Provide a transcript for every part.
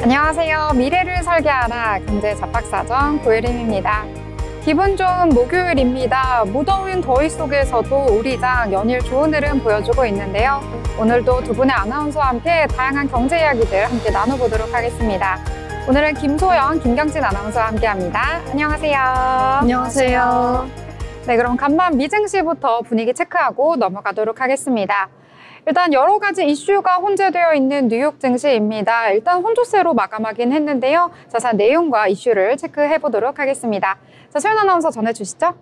안녕하세요. 미래를 설계하라 경제 잡학사전 고혜림입니다. 기분 좋은 목요일입니다. 무더운 더위 속에서도 우리 장 연일 좋은 흐름 보여주고 있는데요. 오늘도 두 분의 아나운서와 함께 다양한 경제 이야기들 함께 나눠보도록 하겠습니다. 오늘은 김소연, 김경진 아나운서와 함께합니다. 안녕하세요. 안녕하세요. 네, 그럼 간밤 미증시부터 분위기 체크하고 넘어가도록 하겠습니다. 일단 여러 가지 이슈가 혼재되어 있는 뉴욕 증시입니다. 일단 혼조세로 마감하긴 했는데요. 자세한 내용과 이슈를 체크해 보도록 하겠습니다. 자, 소연 아나운서 전해주시죠.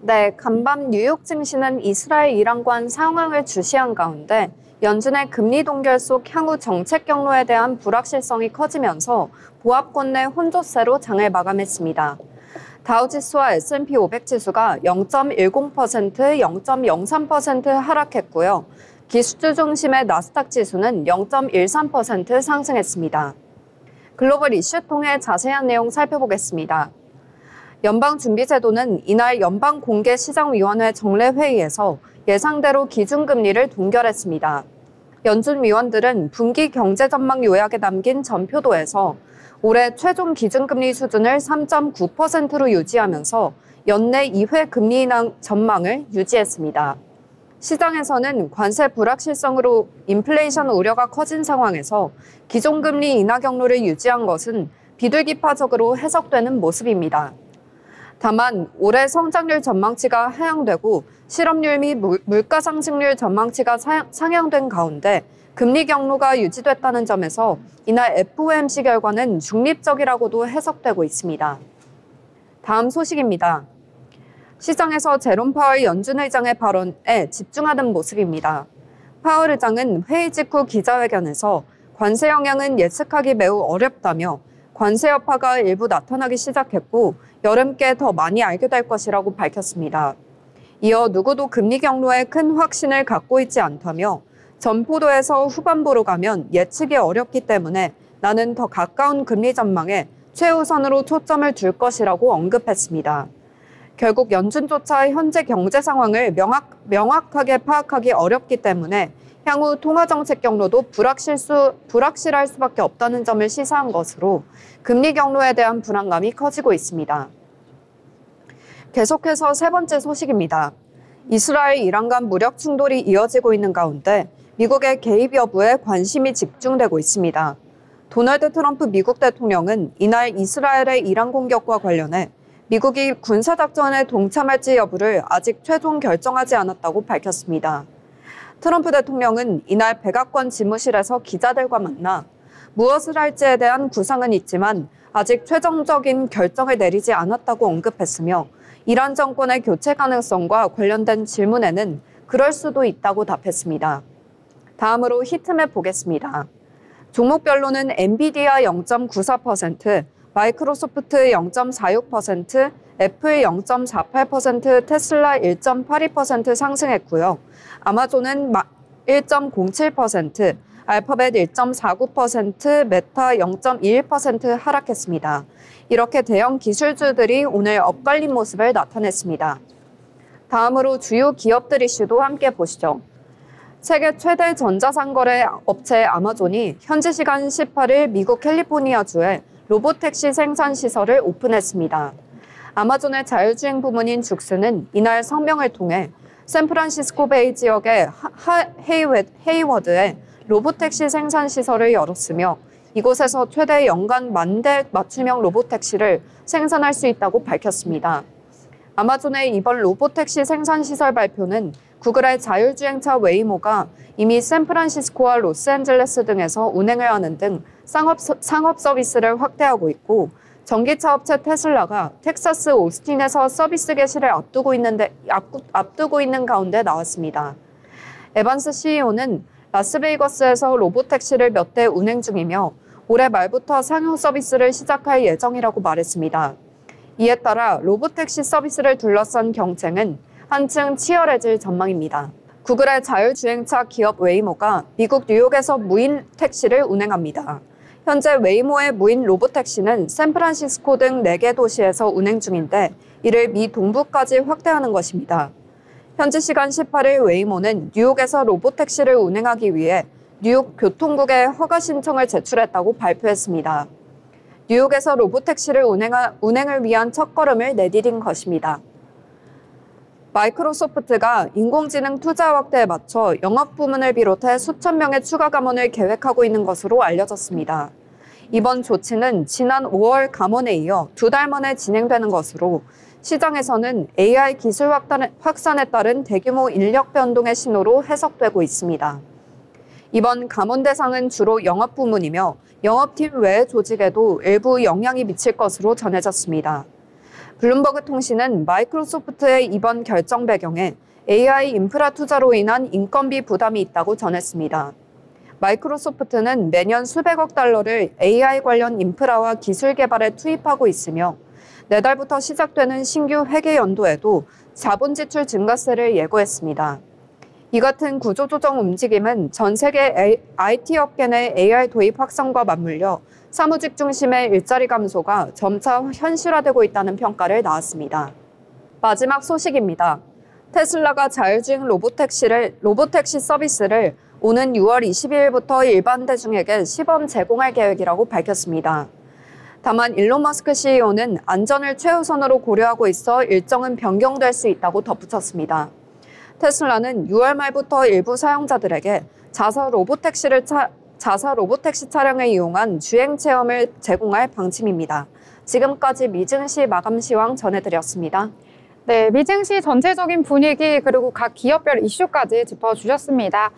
네, 간밤 뉴욕 증시는 이스라엘 이란 간 상황을 주시한 가운데 연준의 금리 동결 속 향후 정책 경로에 대한 불확실성이 커지면서 보합권 내 혼조세로 장을 마감했습니다. 다우지수와 S&P 500 지수가 0.10%, 0.03% 하락했고요. 기술주 중심의 나스닥 지수는 0.13% 상승했습니다. 글로벌 이슈 통해 자세한 내용 살펴보겠습니다. 연방준비제도는 이날 연방공개시장위원회 정례회의에서 예상대로 기준금리를 동결했습니다. 연준 위원들은 분기 경제 전망 요약에 담긴 전표도에서 올해 최종 기준금리 수준을 3.9%로 유지하면서 연내 2회 금리 인하 전망을 유지했습니다. 시장에서는 관세 불확실성으로 인플레이션 우려가 커진 상황에서 기존금리 인하 경로를 유지한 것은 비둘기파적으로 해석되는 모습입니다. 다만 올해 성장률 전망치가 하향되고 실업률 및 물가 상승률 전망치가 상향된 가운데 금리 경로가 유지됐다는 점에서 이날 FOMC 결과는 중립적이라고도 해석되고 있습니다. 다음 소식입니다. 시장에서 제롬 파월 연준 의장의 발언에 집중하는 모습입니다. 파월 의장은 회의 직후 기자회견에서 관세 영향은 예측하기 매우 어렵다며 관세 여파가 일부 나타나기 시작했고 여름께 더 많이 알게 될 것이라고 밝혔습니다. 이어 누구도 금리 경로에 큰 확신을 갖고 있지 않다며 전포도에서 후반부로 가면 예측이 어렵기 때문에 나는 더 가까운 금리 전망에 최우선으로 초점을 둘 것이라고 언급했습니다. 결국 연준조차 현재 경제 상황을 명확하게 파악하기 어렵기 때문에 향후 통화정책 경로도 불확실할 수밖에 없다는 점을 시사한 것으로 금리 경로에 대한 불안감이 커지고 있습니다. 계속해서 세 번째 소식입니다. 이스라엘 이란 간 무력 충돌이 이어지고 있는 가운데 미국의 개입 여부에 관심이 집중되고 있습니다. 도널드 트럼프 미국 대통령은 이날 이스라엘의 이란 공격과 관련해 미국이 군사작전에 동참할지 여부를 아직 최종 결정하지 않았다고 밝혔습니다. 트럼프 대통령은 이날 백악관 지무실에서 기자들과 만나 무엇을 할지에 대한 구상은 있지만 아직 최종적인 결정을 내리지 않았다고 언급했으며 이란 정권의 교체 가능성과 관련된 질문에는 그럴 수도 있다고 답했습니다. 다음으로 히트맵 보겠습니다. 종목별로는 엔비디아 0.94%, 마이크로소프트 0.46%, 애플 0.48%, 테슬라 1.82% 상승했고요. 아마존은 1.07%, 알파벳 1.49%, 메타 0.21% 하락했습니다. 이렇게 대형 기술주들이 오늘 엇갈린 모습을 나타냈습니다. 다음으로 주요 기업들 이슈도 함께 보시죠. 세계 최대 전자상거래 업체 아마존이 현지 시간 18일 미국 캘리포니아주에 로봇택시 생산 시설을 오픈했습니다. 아마존의 자율주행 부문인 죽스는 이날 성명을 통해 샌프란시스코 베이 지역의 헤이워드에 로봇택시 생산 시설을 열었으며 이곳에서 최대 연간 10,000대 맞춤형 로봇택시를 생산할 수 있다고 밝혔습니다. 아마존의 이번 로봇택시 생산 시설 발표는 구글의 자율주행차 웨이모가 이미 샌프란시스코와 로스앤젤레스 등에서 운행을 하는 등 상업 서비스를 확대하고 있고 전기차 업체 테슬라가 텍사스 오스틴에서 서비스 개시를 앞두고 있는 가운데 나왔습니다. 에반스 CEO는 라스베이거스에서 로봇택시를 몇 대 운행 중이며 올해 말부터 상용 서비스를 시작할 예정이라고 말했습니다. 이에 따라 로봇택시 서비스를 둘러싼 경쟁은 한층 치열해질 전망입니다. 구글의 자율주행차 기업 웨이모가 미국 뉴욕에서 무인 택시를 운행합니다. 현재 웨이모의 무인 로봇택시는 샌프란시스코 등 4개 도시에서 운행 중인데 이를 미 동부까지 확대하는 것입니다. 현지 시간 18일 웨이모는 뉴욕에서 로봇택시를 운행하기 위해 뉴욕 교통국에 허가 신청을 제출했다고 발표했습니다. 뉴욕에서 로보택시를 운행을 위한 첫걸음을 내디딘 것입니다. 마이크로소프트가 인공지능 투자 확대에 맞춰 영업 부문을 비롯해 수천 명의 추가 감원을 계획하고 있는 것으로 알려졌습니다. 이번 조치는 지난 5월 감원에 이어 2달 만에 진행되는 것으로 시장에서는 AI 기술 확산에 따른 대규모 인력 변동의 신호로 해석되고 있습니다. 이번 감원 대상은 주로 영업 부문이며 영업팀 외의 조직에도 일부 영향이 미칠 것으로 전해졌습니다. 블룸버그 통신은 마이크로소프트의 이번 결정 배경에 AI 인프라 투자로 인한 인건비 부담이 있다고 전했습니다. 마이크로소프트는 매년 수백억 달러를 AI 관련 인프라와 기술 개발에 투입하고 있으며 내달부터 시작되는 신규 회계 연도에도 자본 지출 증가세를 예고했습니다. 이 같은 구조조정 움직임은 전 세계 IT 업계 내 AI 도입 확산과 맞물려 사무직 중심의 일자리 감소가 점차 현실화되고 있다는 평가를 낳았습니다. 마지막 소식입니다. 테슬라가 자율주행 로보택시 서비스를 오는 6월 22일부터 일반 대중에게 시범 제공할 계획이라고 밝혔습니다. 다만 일론 머스크 CEO는 안전을 최우선으로 고려하고 있어 일정은 변경될 수 있다고 덧붙였습니다. 테슬라는 6월 말부터 일부 사용자들에게 자사 로보택시 차량을 이용한 주행 체험을 제공할 방침입니다. 지금까지 미증시 마감 시황 전해드렸습니다. 네, 미증시 전체적인 분위기 그리고 각 기업별 이슈까지 짚어주셨습니다.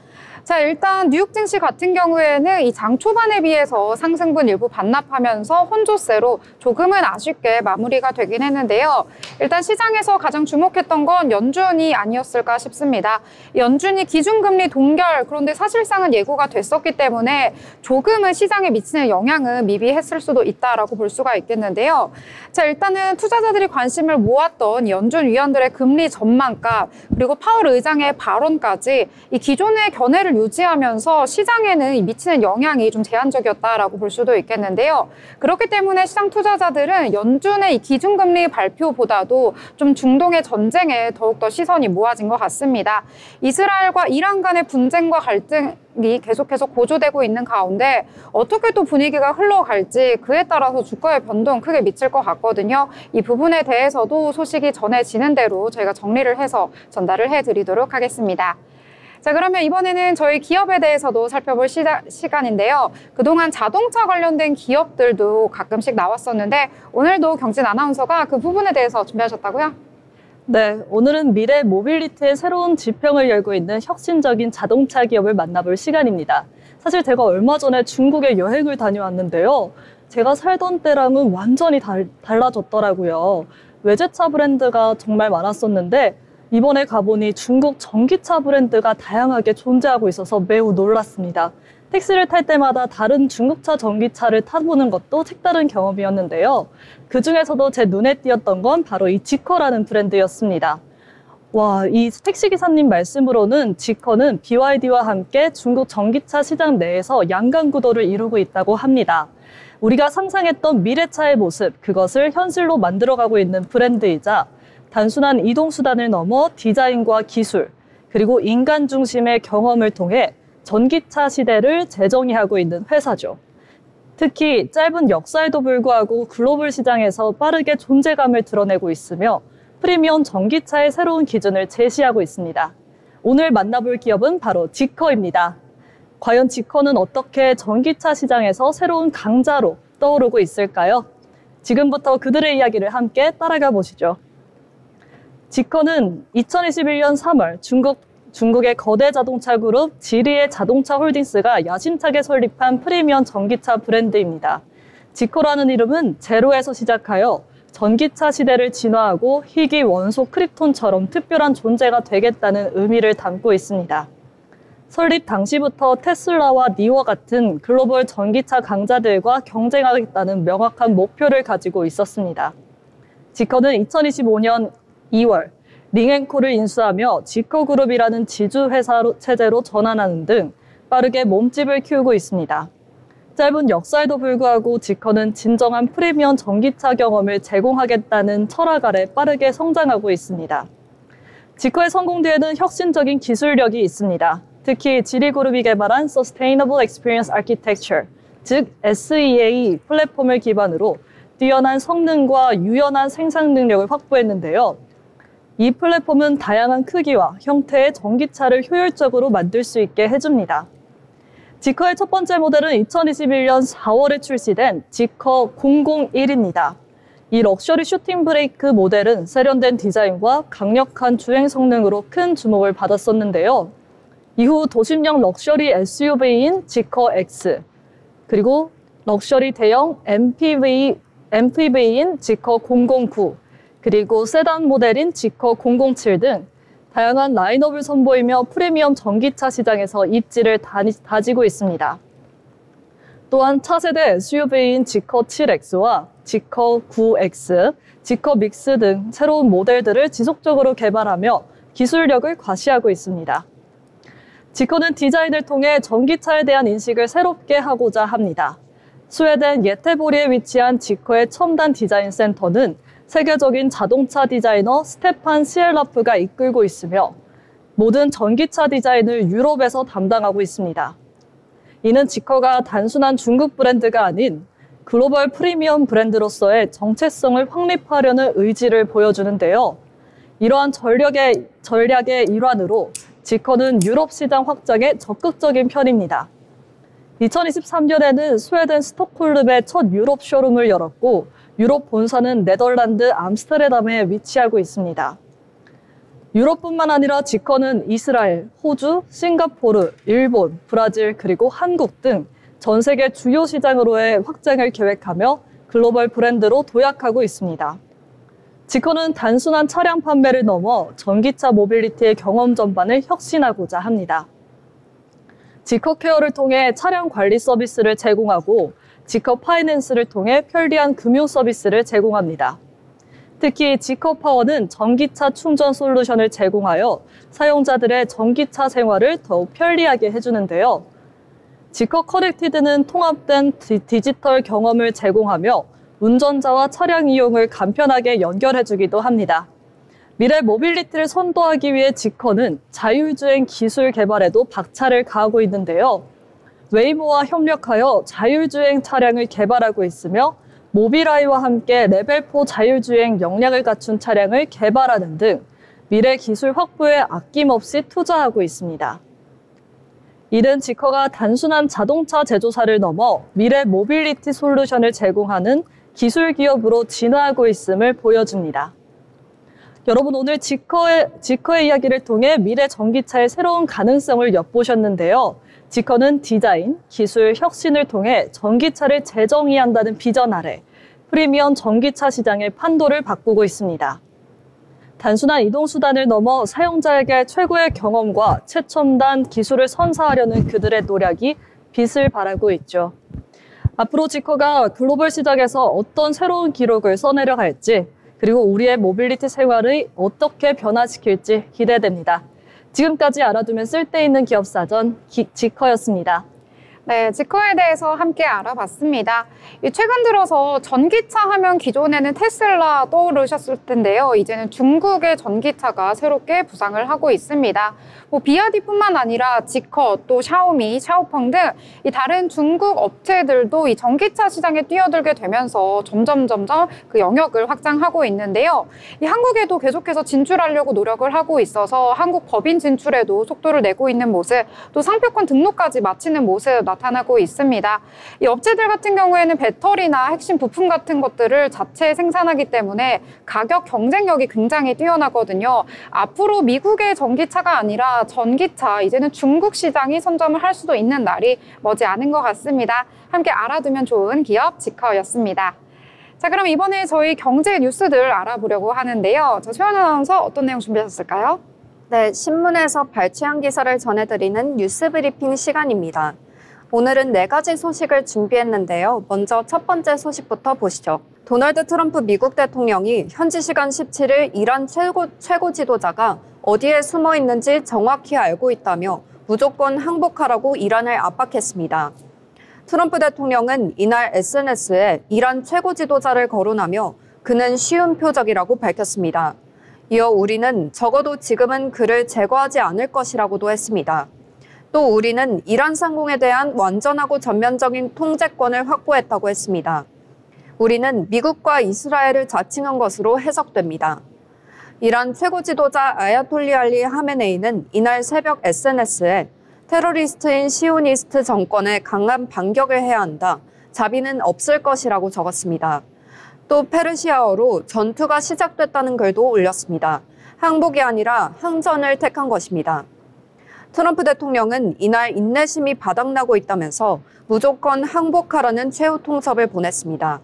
자, 일단 뉴욕 증시 같은 경우에는 이 장 초반에 비해서 상승분 일부 반납하면서 혼조세로 조금은 아쉽게 마무리가 되긴 했는데요. 일단 시장에서 가장 주목했던 건 연준이 아니었을까 싶습니다. 연준이 기준금리 동결, 그런데 사실상은 예고가 됐었기 때문에 조금은 시장에 미치는 영향은 미비했을 수도 있다라고 볼 수가 있겠는데요. 자, 일단은 투자자들이 관심을 모았던 연준 위원들의 금리 전망가 그리고 파월 의장의 발언까지 이 기존의 견해를 유지하면서 시장에는 미치는 영향이 좀 제한적이었다라고 볼 수도 있겠는데요. 그렇기 때문에 시장 투자자들은 연준의 이 기준금리 발표보다도 좀 중동의 전쟁에 더욱더 시선이 모아진 것 같습니다. 이스라엘과 이란 간의 분쟁과 갈등이 계속해서 고조되고 있는 가운데 어떻게 또 분위기가 흘러갈지 그에 따라서 주가의 변동 크게 미칠 것 같거든요. 이 부분에 대해서도 소식이 전해지는 대로 저희가 정리를 해서 전달을 해드리도록 하겠습니다. 자, 그러면 이번에는 저희 기업에 대해서도 살펴볼 시간인데요. 그동안 자동차 관련된 기업들도 가끔씩 나왔었는데 오늘도 경진 아나운서가 그 부분에 대해서 준비하셨다고요? 네, 오늘은 미래 모빌리티의 새로운 지평을 열고 있는 혁신적인 자동차 기업을 만나볼 시간입니다. 사실 제가 얼마 전에 중국에 여행을 다녀왔는데요. 제가 살던 때랑은 완전히 달라졌더라고요. 외제차 브랜드가 정말 많았었는데 이번에 가보니 중국 전기차 브랜드가 다양하게 존재하고 있어서 매우 놀랐습니다. 택시를 탈 때마다 다른 중국차 전기차를 타보는 것도 색다른 경험이었는데요. 그중에서도 제 눈에 띄었던 건 바로 이 지커라는 브랜드였습니다. 와, 이 택시기사님 말씀으로는 지커는 BYD와 함께 중국 전기차 시장 내에서 양강구도를 이루고 있다고 합니다. 우리가 상상했던 미래차의 모습, 그것을 현실로 만들어가고 있는 브랜드이자 단순한 이동수단을 넘어 디자인과 기술, 그리고 인간 중심의 경험을 통해 전기차 시대를 재정의하고 있는 회사죠. 특히 짧은 역사에도 불구하고 글로벌 시장에서 빠르게 존재감을 드러내고 있으며 프리미엄 전기차의 새로운 기준을 제시하고 있습니다. 오늘 만나볼 기업은 바로 지커입니다. 과연 지커는 어떻게 전기차 시장에서 새로운 강자로 떠오르고 있을까요? 지금부터 그들의 이야기를 함께 따라가 보시죠. 지커는 2021년 3월 중국의 거대 자동차 그룹 지리의 자동차 홀딩스가 야심차게 설립한 프리미엄 전기차 브랜드입니다. 지커라는 이름은 제로에서 시작하여 전기차 시대를 진화하고 희귀 원소 크립톤처럼 특별한 존재가 되겠다는 의미를 담고 있습니다. 설립 당시부터 테슬라와 니와 같은 글로벌 전기차 강자들과 경쟁하겠다는 명확한 목표를 가지고 있었습니다. 지커는 2025년 2월 링앤코를 인수하며 지커그룹이라는 지주회사 체제로 전환하는 등 빠르게 몸집을 키우고 있습니다. 짧은 역사에도 불구하고 지커는 진정한 프리미엄 전기차 경험을 제공하겠다는 철학 아래 빠르게 성장하고 있습니다. 지커의 성공 뒤에는 혁신적인 기술력이 있습니다. 특히 지리그룹이 개발한 Sustainable Experience Architecture, 즉 SEA 플랫폼을 기반으로 뛰어난 성능과 유연한 생산 능력을 확보했는데요. 이 플랫폼은 다양한 크기와 형태의 전기차를 효율적으로 만들 수 있게 해줍니다. 지커의 첫 번째 모델은 2021년 4월에 출시된 지커 001입니다. 이 럭셔리 슈팅 브레이크 모델은 세련된 디자인과 강력한 주행 성능으로 큰 주목을 받았었는데요. 이후 도심형 럭셔리 SUV인 지커 X, 그리고 럭셔리 대형 MPV인 지커 009, 그리고 세단 모델인 지커 007 등 다양한 라인업을 선보이며 프리미엄 전기차 시장에서 입지를 다지고 있습니다. 또한 차세대 SUV인 지커 7X와 지커 9X, 지커 믹스 등 새로운 모델들을 지속적으로 개발하며 기술력을 과시하고 있습니다. 지커는 디자인을 통해 전기차에 대한 인식을 새롭게 하고자 합니다. 스웨덴 예테보리에 위치한 지커의 첨단 디자인 센터는 세계적인 자동차 디자이너 스테판 시엘라프가 이끌고 있으며 모든 전기차 디자인을 유럽에서 담당하고 있습니다. 이는 지커가 단순한 중국 브랜드가 아닌 글로벌 프리미엄 브랜드로서의 정체성을 확립하려는 의지를 보여주는데요. 이러한 전략의 일환으로 지커는 유럽 시장 확장에 적극적인 편입니다. 2023년에는 스웨덴 스톡홀름에 첫 유럽 쇼룸을 열었고 유럽 본사는 네덜란드 암스테르담에 위치하고 있습니다. 유럽뿐만 아니라 지커는 이스라엘, 호주, 싱가포르, 일본, 브라질 그리고 한국 등 전 세계 주요 시장으로의 확장을 계획하며 글로벌 브랜드로 도약하고 있습니다. 지커는 단순한 차량 판매를 넘어 전기차 모빌리티의 경험 전반을 혁신하고자 합니다. 지커 케어를 통해 차량 관리 서비스를 제공하고 지커 파이낸스를 통해 편리한 금융 서비스를 제공합니다. 특히 지커 파워는 전기차 충전 솔루션을 제공하여 사용자들의 전기차 생활을 더욱 편리하게 해주는데요. 지커 커넥티드는 통합된 디지털 경험을 제공하며 운전자와 차량 이용을 간편하게 연결해주기도 합니다. 미래 모빌리티를 선도하기 위해 지커는 자율주행 기술 개발에도 박차를 가하고 있는데요. 웨이모와 협력하여 자율주행 차량을 개발하고 있으며 모빌아이와 함께 레벨4 자율주행 역량을 갖춘 차량을 개발하는 등 미래 기술 확보에 아낌없이 투자하고 있습니다. 이는 지커가 단순한 자동차 제조사를 넘어 미래 모빌리티 솔루션을 제공하는 기술 기업으로 진화하고 있음을 보여줍니다. 여러분 오늘 지커의 이야기를 통해 미래 전기차의 새로운 가능성을 엿보셨는데요. 지커는 디자인, 기술, 혁신을 통해 전기차를 재정의한다는 비전 아래 프리미엄 전기차 시장의 판도를 바꾸고 있습니다. 단순한 이동수단을 넘어 사용자에게 최고의 경험과 최첨단 기술을 선사하려는 그들의 노력이 빛을 발하고 있죠. 앞으로 지커가 글로벌 시장에서 어떤 새로운 기록을 써내려 갈지 그리고 우리의 모빌리티 생활을 어떻게 변화시킬지 기대됩니다. 지금까지 알아두면 쓸데있는 기업사전 지커였습니다. 네, 지커에 대해서 함께 알아봤습니다. 최근 들어서 전기차 하면 기존에는 테슬라 떠오르셨을 텐데요. 이제는 중국의 전기차가 새롭게 부상을 하고 있습니다. 비아디뿐만 아니라 지커, 또 샤오미, 샤오펑 등 이 다른 중국 업체들도 이 전기차 시장에 뛰어들게 되면서 점점 그 영역을 확장하고 있는데요. 이 한국에도 계속해서 진출하려고 노력을 하고 있어서 한국 법인 진출에도 속도를 내고 있는 모습, 또 상표권 등록까지 마치는 모습 나타나고 있습니다. 이 업체들 같은 경우에는 배터리나 핵심 부품 같은 것들을 자체 생산하기 때문에 가격 경쟁력이 굉장히 뛰어나거든요. 앞으로 미국의 전기차가 아니라 전기차, 이제는 중국 시장이 선점을 할 수도 있는 날이 머지않은 것 같습니다. 함께 알아두면 좋은 기업 지커였습니다. 자, 그럼 이번에 저희 경제 뉴스들 알아보려고 하는데요. 최원 아나운서 어떤 내용 준비하셨을까요? 네, 신문에서 발췌한 기사를 전해드리는 뉴스 브리핑 시간입니다. 오늘은 4가지 소식을 준비했는데요. 먼저 첫 번째 소식부터 보시죠. 도널드 트럼프 미국 대통령이 현지 시간 17일 이란 최고 지도자가 어디에 숨어 있는지 정확히 알고 있다며 무조건 항복하라고 이란을 압박했습니다. 트럼프 대통령은 이날 SNS에 이란 최고 지도자를 거론하며 그는 쉬운 표적이라고 밝혔습니다. 이어 우리는 적어도 지금은 그를 제거하지 않을 것이라고도 했습니다. 또 우리는 이란 상공에 대한 완전하고 전면적인 통제권을 확보했다고 했습니다. 우리는 미국과 이스라엘을 자칭한 것으로 해석됩니다. 이란 최고 지도자 아야톨리 알리 하메네이는 이날 새벽 SNS에 테러리스트인 시오니스트 정권에 강한 반격을 해야 한다. 자비는 없을 것이라고 적었습니다. 또 페르시아어로 전투가 시작됐다는 글도 올렸습니다. 항복이 아니라 항전을 택한 것입니다. 트럼프 대통령은 이날 인내심이 바닥나고 있다면서 무조건 항복하라는 최후 통첩을 보냈습니다.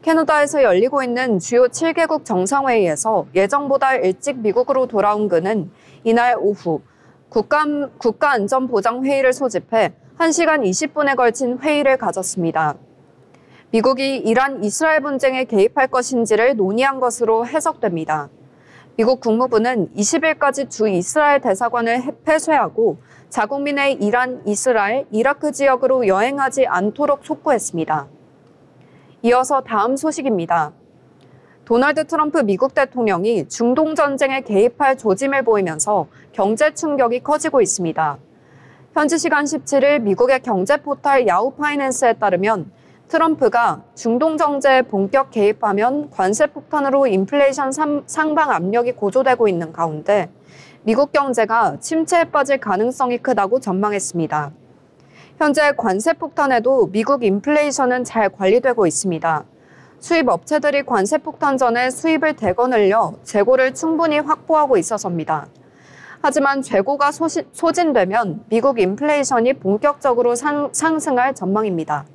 캐나다에서 열리고 있는 주요 7개국 정상회의에서 예정보다 일찍 미국으로 돌아온 그는 이날 오후 국가안전보장회의를 소집해 1시간 20분에 걸친 회의를 가졌습니다. 미국이 이란 이스라엘 분쟁에 개입할 것인지를 논의한 것으로 해석됩니다. 미국 국무부는 20일까지 주 이스라엘 대사관을 폐쇄하고 자국민의 이란, 이스라엘, 이라크 지역으로 여행하지 않도록 촉구했습니다. 이어서 다음 소식입니다. 도널드 트럼프 미국 대통령이 중동 전쟁에 개입할 조짐을 보이면서 경제 충격이 커지고 있습니다. 현지 시간 17일 미국의 경제 포털 야후 파이낸스에 따르면 트럼프가 중동 정제에 본격 개입하면 관세 폭탄으로 인플레이션 상방 압력이 고조되고 있는 가운데 미국 경제가 침체에 빠질 가능성이 크다고 전망했습니다. 현재 관세 폭탄에도 미국 인플레이션은 잘 관리되고 있습니다. 수입 업체들이 관세 폭탄 전에 수입을 대거 늘려 재고를 충분히 확보하고 있어서입니다. 하지만 재고가 소진되면 미국 인플레이션이 본격적으로 상승할 전망입니다.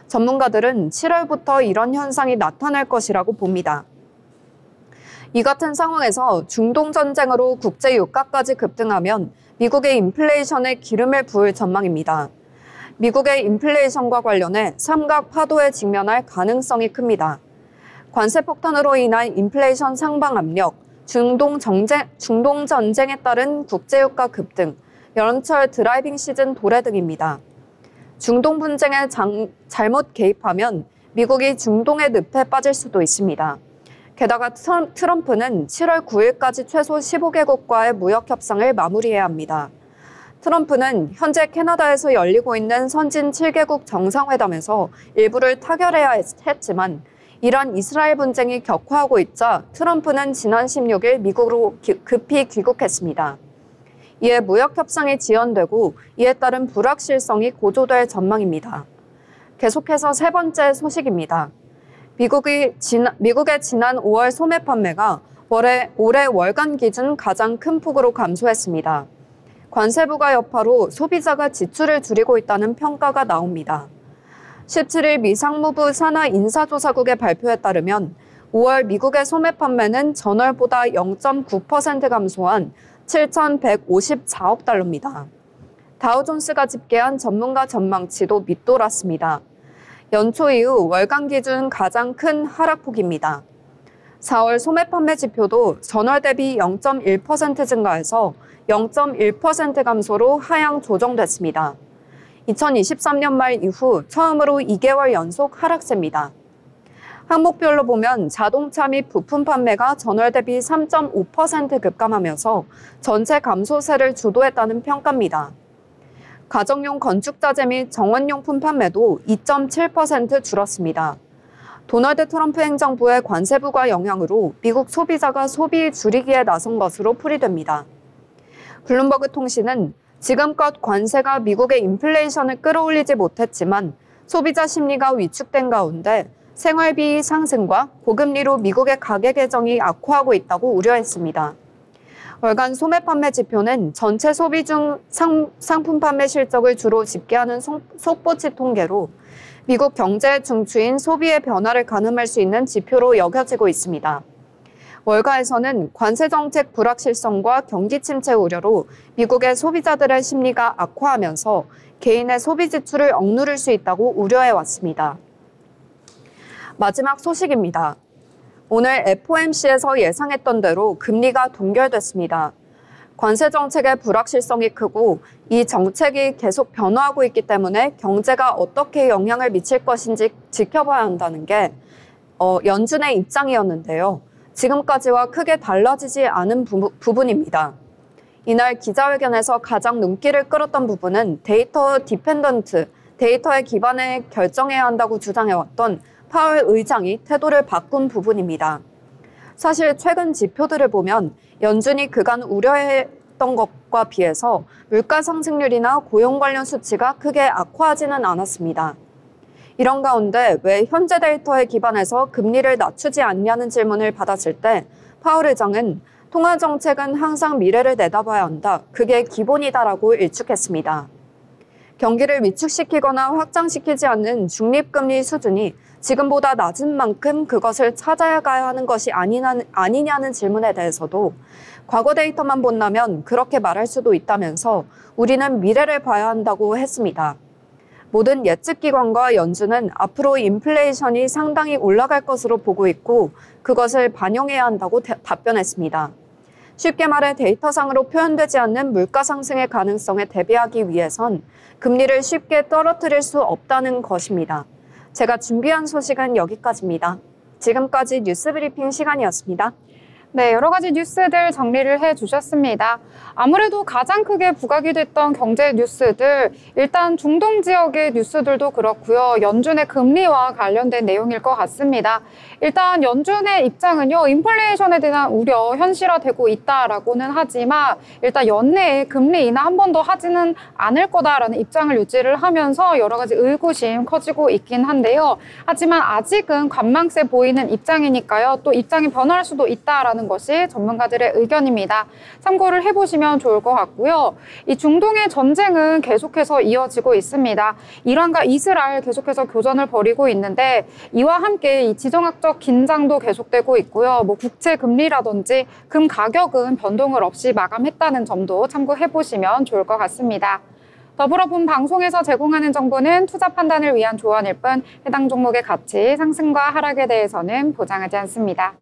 전문가들은 7월부터 이런 현상이 나타날 것이라고 봅니다. 이 같은 상황에서 중동 전쟁으로 국제 유가까지 급등하면 미국의 인플레이션에 기름을 부을 전망입니다. 미국의 인플레이션과 관련해 삼각 파도에 직면할 가능성이 큽니다. 관세 폭탄으로 인한 인플레이션 상방 압력, 중동 전쟁에 따른 국제유가 급등, 여름철 드라이빙 시즌 도래 등입니다. 중동 분쟁에 잘못 개입하면 미국이 중동의 늪에 빠질 수도 있습니다. 게다가 트럼프는 7월 9일까지 최소 15개국과의 무역 협상을 마무리해야 합니다. 트럼프는 현재 캐나다에서 열리고 있는 선진 7개국 정상회담에서 일부를 타결해야 했지만 이란 이스라엘 분쟁이 격화하고 있자 트럼프는 지난 16일 미국으로 급히 귀국했습니다. 이에 무역 협상이 지연되고 이에 따른 불확실성이 고조될 전망입니다. 계속해서 세 번째 소식입니다. 미국의 지난 5월 소매 판매가 올해 월간 기준 가장 큰 폭으로 감소했습니다. 관세부가 여파로 소비자가 지출을 줄이고 있다는 평가가 나옵니다. 17일 미 상무부 산하 인사조사국의 발표에 따르면 5월 미국의 소매 판매는 전월보다 0.9% 감소한 7,154억 달러입니다. 다우존스가 집계한 전문가 전망치도 밑돌았습니다. 연초 이후 월간 기준 가장 큰 하락폭입니다. 4월 소매 판매 지표도 전월 대비 0.1% 증가해서 0.1% 감소로 하향 조정됐습니다. 2023년 말 이후 처음으로 2개월 연속 하락세입니다. 항목별로 보면 자동차 및 부품 판매가 전월 대비 3.5% 급감하면서 전체 감소세를 주도했다는 평가입니다. 가정용 건축자재 및 정원용품 판매도 2.7% 줄었습니다. 도널드 트럼프 행정부의 관세 부과 영향으로 미국 소비자가 소비 줄이기에 나선 것으로 풀이됩니다. 블룸버그 통신은 지금껏 관세가 미국의 인플레이션을 끌어올리지 못했지만 소비자 심리가 위축된 가운데 생활비 상승과 고금리로 미국의 가계 개정이 악화하고 있다고 우려했습니다. 월간 소매 판매 지표는 전체 소비 중 상품 판매 실적을 주로 집계하는 속보치 통계로 미국 경제의 중추인 소비의 변화를 가늠할 수 있는 지표로 여겨지고 있습니다. 월가에서는 관세 정책 불확실성과 경기 침체 우려로 미국의 소비자들의 심리가 악화하면서 개인의 소비 지출을 억누를 수 있다고 우려해왔습니다. 마지막 소식입니다. 오늘 FOMC에서 예상했던 대로 금리가 동결됐습니다. 관세 정책의 불확실성이 크고 이 정책이 계속 변화하고 있기 때문에 경제가 어떻게 영향을 미칠 것인지 지켜봐야 한다는 게 연준의 입장이었는데요. 지금까지와 크게 달라지지 않은 부분입니다. 이날 기자회견에서 가장 눈길을 끌었던 부분은 데이터 디펜던트, 데이터에 기반해 결정해야 한다고 주장해왔던 파월 의장이 태도를 바꾼 부분입니다. 사실 최근 지표들을 보면 연준이 그간 우려했던 것과 비해서 물가 상승률이나 고용 관련 수치가 크게 악화하지는 않았습니다. 이런 가운데 왜 현재 데이터에 기반해서 금리를 낮추지 않냐는 질문을 받았을 때 파월 의장은 통화 정책은 항상 미래를 내다봐야 한다. 그게 기본이다라고 일축했습니다. 경기를 위축시키거나 확장시키지 않는 중립금리 수준이 지금보다 낮은 만큼 그것을 찾아가야 하는 것이 아니냐는 질문에 대해서도 과거 데이터만 본다면 그렇게 말할 수도 있다면서 우리는 미래를 봐야 한다고 했습니다. 모든 예측기관과 연준은 앞으로 인플레이션이 상당히 올라갈 것으로 보고 있고 그것을 반영해야 한다고 답변했습니다. 쉽게 말해 데이터상으로 표현되지 않는 물가 상승의 가능성에 대비하기 위해선 금리를 쉽게 떨어뜨릴 수 없다는 것입니다. 제가 준비한 소식은 여기까지입니다. 지금까지 뉴스브리핑 시간이었습니다. 네, 여러 가지 뉴스들 정리를 해주셨습니다. 아무래도 가장 크게 부각이 됐던 경제 뉴스들, 일단 중동 지역의 뉴스들도 그렇고요. 연준의 금리와 관련된 내용일 것 같습니다. 일단 연준의 입장은요, 인플레이션에 대한 우려 현실화되고 있다라고는 하지만 일단 연내에 금리 인하 한 번 더 하지는 않을 거다라는 입장을 유지를 하면서 여러 가지 의구심 커지고 있긴 한데요. 하지만 아직은 관망세 보이는 입장이니까요. 또 입장이 변할 수도 있다라는 것이 전문가들의 의견입니다. 참고를 해보시면 좋을 것 같고요. 이 중동의 전쟁은 계속해서 이어지고 있습니다. 이란과 이스라엘 계속해서 교전을 벌이고 있는데 이와 함께 이 지정학적 긴장도 계속되고 있고요. 국채 금리라든지 금 가격은 변동을 없이 마감했다는 점도 참고해보시면 좋을 것 같습니다. 더불어 본 방송에서 제공하는 정보는 투자 판단을 위한 조언일 뿐 해당 종목의 가치, 상승과 하락에 대해서는 보장하지 않습니다.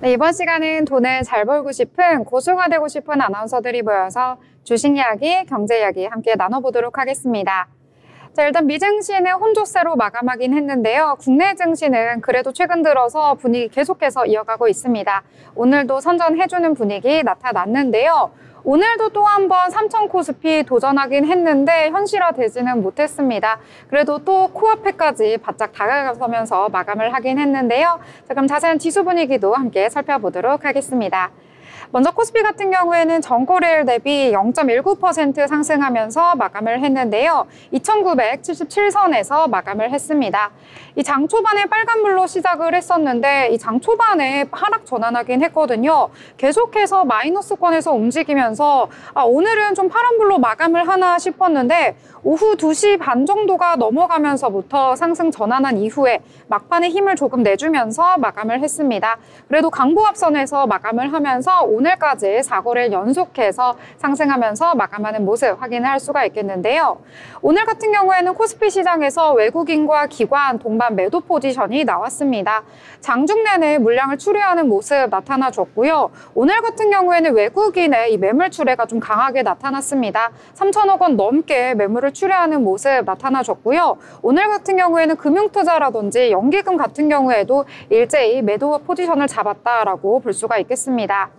네, 이번 시간은 돈을 잘 벌고 싶은 고수가 되고 싶은 아나운서들이 모여서 주식 이야기, 경제 이야기 함께 나눠보도록 하겠습니다. 자, 일단 미증시는 혼조세로 마감하긴 했는데요. 국내 증시는 그래도 최근 들어서 분위기 계속해서 이어가고 있습니다. 오늘도 선전해주는 분위기 나타났는데요. 오늘도 또 한 번 3천 코스피 도전하긴 했는데 현실화되지는 못했습니다. 그래도 또 코앞에까지 바짝 다가서면서 마감을 하긴 했는데요. 자, 그럼 자세한 지수 분위기도 함께 살펴보도록 하겠습니다. 먼저 코스피 같은 경우에는 전거래일 대비 0.19% 상승하면서 마감을 했는데요. 2,977선에서 마감을 했습니다. 이 장 초반에 빨간불로 시작을 했었는데 이 장 초반에 하락 전환하긴 했거든요. 계속해서 마이너스권에서 움직이면서 오늘은 좀 파란불로 마감을 하나 싶었는데 오후 2시 반 정도가 넘어가면서부터 상승 전환한 이후에 막판에 힘을 조금 내주면서 마감을 했습니다. 그래도 강보합선에서 마감을 하면서 오늘까지 4거래일 연속해서 상승하면서 마감하는 모습 확인할 수가 있겠는데요. 오늘 같은 경우에는 코스피 시장에서 외국인과 기관 동반 매도 포지션이 나왔습니다. 장중 내내 물량을 추리하는 모습 나타나줬고요. 오늘 같은 경우에는 외국인의 이 매물 출회가 좀 강하게 나타났습니다. 3천억 원 넘게 매물을 출회하는 모습 나타나줬고요. 오늘 같은 경우에는 금융투자라든지 연기금 같은 경우에도 일제히 매도 포지션을 잡았다라고 볼 수가 있겠습니다.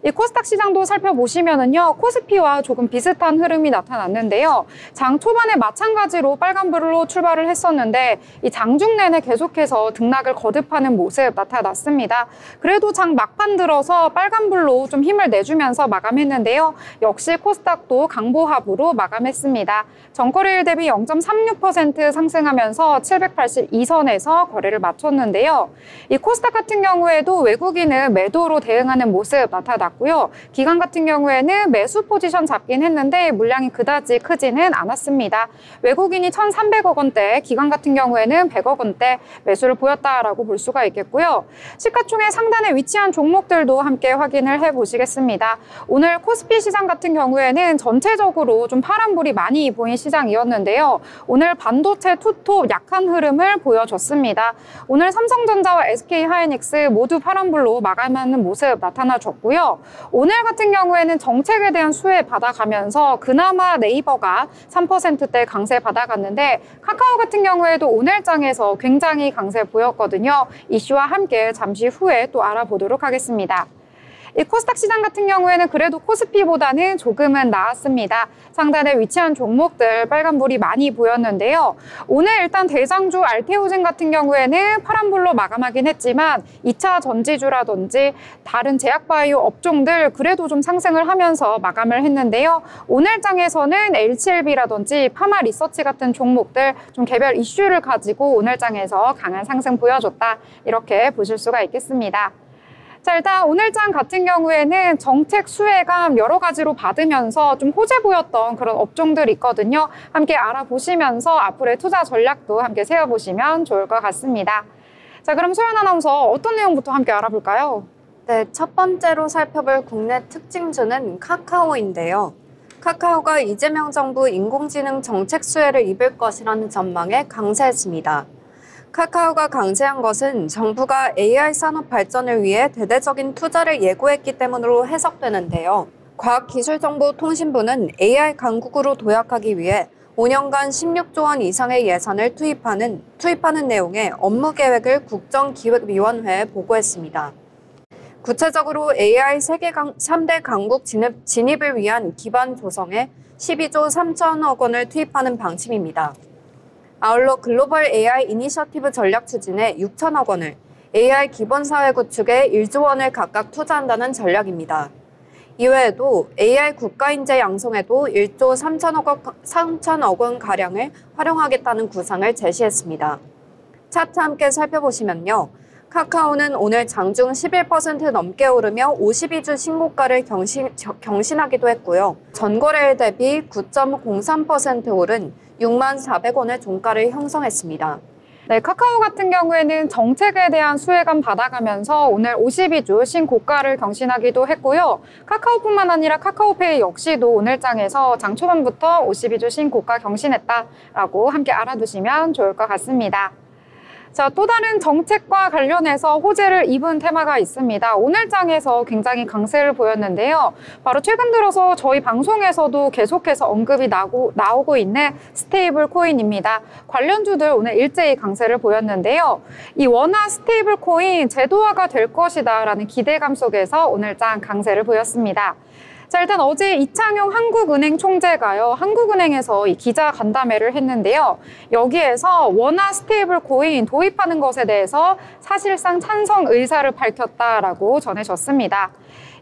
이 코스닥 시장도 살펴보시면은요, 코스피와 조금 비슷한 흐름이 나타났는데요. 장 초반에 마찬가지로 빨간불로 출발을 했었는데 이 장중 내내 계속해서 등락을 거듭하는 모습 나타났습니다. 그래도 장 막판 들어서 빨간불로 좀 힘을 내주면서 마감했는데요. 역시 코스닥도 강보합으로 마감했습니다. 전거래일 대비 0.36% 상승하면서 782선에서 거래를 마쳤는데요. 이 코스닥 같은 경우에도 외국인은 매도로 대응하는 모습 나타났고 기관 같은 경우에는 매수 포지션 잡긴 했는데 물량이 그다지 크지는 않았습니다. 외국인이 1,300억 원대, 기관 같은 경우에는 100억 원대 매수를 보였다라고 볼 수가 있겠고요. 시가총액 상단에 위치한 종목들도 함께 확인을 해보시겠습니다. 오늘 코스피 시장 같은 경우에는 전체적으로 좀 파란불이 많이 보인 시장이었는데요. 오늘 반도체 투톱 약한 흐름을 보여줬습니다. 오늘 삼성전자와 SK하이닉스 모두 파란불로 마감하는 모습 나타나줬고요. 오늘 같은 경우에는 정책에 대한 수혜 받아가면서 그나마 네이버가 3%대 강세 받아갔는데 카카오 같은 경우에도 오늘장에서 굉장히 강세 보였거든요. 이슈와 함께 잠시 후에 또 알아보도록 하겠습니다. 이 코스닥 시장 같은 경우에는 그래도 코스피보다는 조금은 나았습니다. 상단에 위치한 종목들 빨간불이 많이 보였는데요. 오늘 일단 대장주 알테오젠 같은 경우에는 파란불로 마감하긴 했지만 2차 전지주라든지 다른 제약바이오 업종들 그래도 좀 상승을 하면서 마감을 했는데요. 오늘 장에서는 HLB라든지 파마리서치 같은 종목들 좀 개별 이슈를 가지고 오늘 장에서 강한 상승 보여줬다. 이렇게 보실 수가 있겠습니다. 자, 일단 오늘장 같은 경우에는 정책 수혜감 여러 가지로 받으면서 좀 호재 보였던 그런 업종들이 있거든요. 함께 알아보시면서 앞으로의 투자 전략도 함께 세워보시면 좋을 것 같습니다. 자, 그럼 소연 아나운서 어떤 내용부터 함께 알아볼까요? 네, 첫 번째로 살펴볼 국내 특징주는 카카오인데요. 카카오가 이재명 정부 인공지능 정책 수혜를 입을 것이라는 전망에 강세했습니다. 카카오가 강세한 것은 정부가 AI 산업 발전을 위해 대대적인 투자를 예고했기 때문으로 해석되는데요. 과학기술정보통신부는 AI 강국으로 도약하기 위해 5년간 16조 원 이상의 예산을 투입하는 내용의 업무 계획을 국정기획위원회에 보고했습니다. 구체적으로 AI 세계 3대 강국 진입을 위한 기반 조성에 12조 3천억 원을 투입하는 방침입니다. 아울러 글로벌 AI 이니셔티브 전략 추진에 6천억 원을, AI 기본사회 구축에 1조 원을 각각 투자한다는 전략입니다. 이외에도 AI 국가인재 양성에도 1조 3천억 원가량을 활용하겠다는 구상을 제시했습니다. 차트 함께 살펴보시면요. 카카오는 오늘 장중 11% 넘게 오르며 52주 신고가를 경신하기도 했고요. 전거래일 대비 9.03% 오른 64,400원의 종가를 형성했습니다. 네, 카카오 같은 경우에는 정책에 대한 수혜감 받아가면서 오늘 52주 신고가를 경신하기도 했고요. 카카오뿐만 아니라 카카오페이 역시도 오늘장에서 장 초반부터 52주 신고가 경신했다라고 함께 알아두시면 좋을 것 같습니다. 자, 또 다른 정책과 관련해서 호재를 입은 테마가 있습니다. 오늘장에서 굉장히 강세를 보였는데요. 바로 최근 들어서 저희 방송에서도 계속해서 언급이 나오고 있는 스테이블 코인입니다. 관련주들 오늘 일제히 강세를 보였는데요. 이 원화 스테이블 코인 제도화가 될 것이다라는 기대감 속에서 오늘장 강세를 보였습니다. 자, 일단 어제 이창용 한국은행 총재가요, 한국은행에서 이 기자 간담회를 했는데요. 여기에서 원화 스테이블 코인 도입하는 것에 대해서 사실상 찬성 의사를 밝혔다라고 전해졌습니다.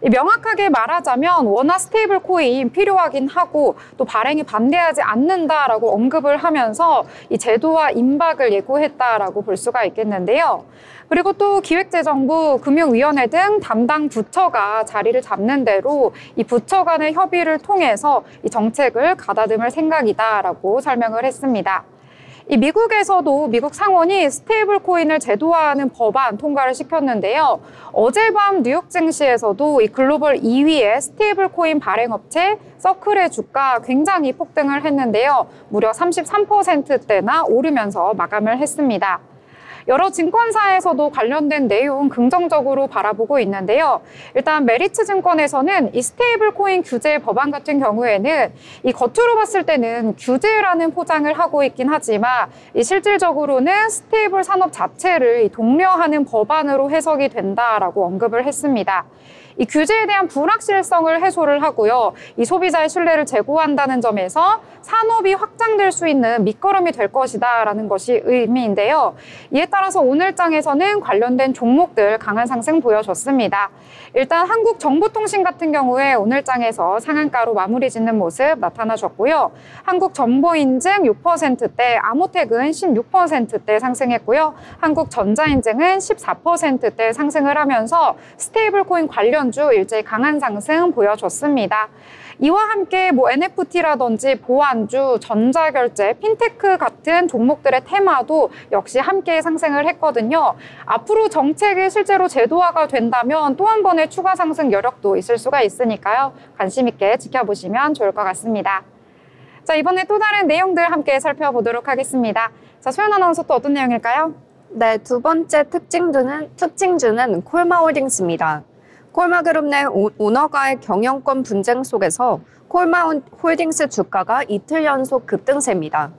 명확하게 말하자면 원화 스테이블 코인 필요하긴 하고 또 발행에 반대하지 않는다라고 언급을 하면서 이 제도화 임박을 예고했다라고 볼 수가 있겠는데요. 그리고 또 기획재정부, 금융위원회 등 담당 부처가 자리를 잡는 대로 이 부처 간의 협의를 통해서 이 정책을 가다듬을 생각이다라고 설명을 했습니다. 이 미국에서도 미국 상원이 스테이블 코인을 제도화하는 법안 통과를 시켰는데요. 어젯밤 뉴욕 증시에서도 이 글로벌 2위의 스테이블 코인 발행업체 서클의 주가 굉장히 폭등을 했는데요. 무려 33%대나 오르면서 마감을 했습니다. 여러 증권사에서도 관련된 내용 긍정적으로 바라보고 있는데요. 일단 메리츠 증권에서는 이 스테이블 코인 규제 법안 같은 경우에는 이 겉으로 봤을 때는 규제라는 포장을 하고 있긴 하지만 이 실질적으로는 스테이블 산업 자체를 독려하는 법안으로 해석이 된다라고 언급을 했습니다. 이 규제에 대한 불확실성을 해소를 하고요. 이 소비자의 신뢰를 제고한다는 점에서 산업이 확장될 수 있는 밑거름이 될 것이다라는 것이 의미인데요. 이에 따라서 오늘장에서는 관련된 종목들 강한 상승 보여줬습니다. 일단 한국정보통신 같은 경우에 오늘장에서 상한가로 마무리 짓는 모습 나타나셨고요. 한국정보인증 6%대, 아모텍은 16%대 상승했고요. 한국전자인증은 14%대 상승을 하면서 스테이블 코인 관련주 일제히 강한 상승 보여줬습니다. 이와 함께 NFT라든지 보안주, 전자결제, 핀테크 같은 종목들의 테마도 역시 함께 상승을 했거든요. 앞으로 정책이 실제로 제도화가 된다면 또 한 번의 추가 상승 여력도 있을 수가 있으니까요. 관심 있게 지켜보시면 좋을 것 같습니다. 자, 이번에 또 다른 내용들 함께 살펴보도록 하겠습니다. 자, 소연 아나운서 또 어떤 내용일까요? 네, 두 번째 특징주는 콜마홀딩스입니다. 콜마그룹 내 오너가의 경영권 분쟁 속에서 콜마홀딩스 주가가 이틀 연속 급등세입니다.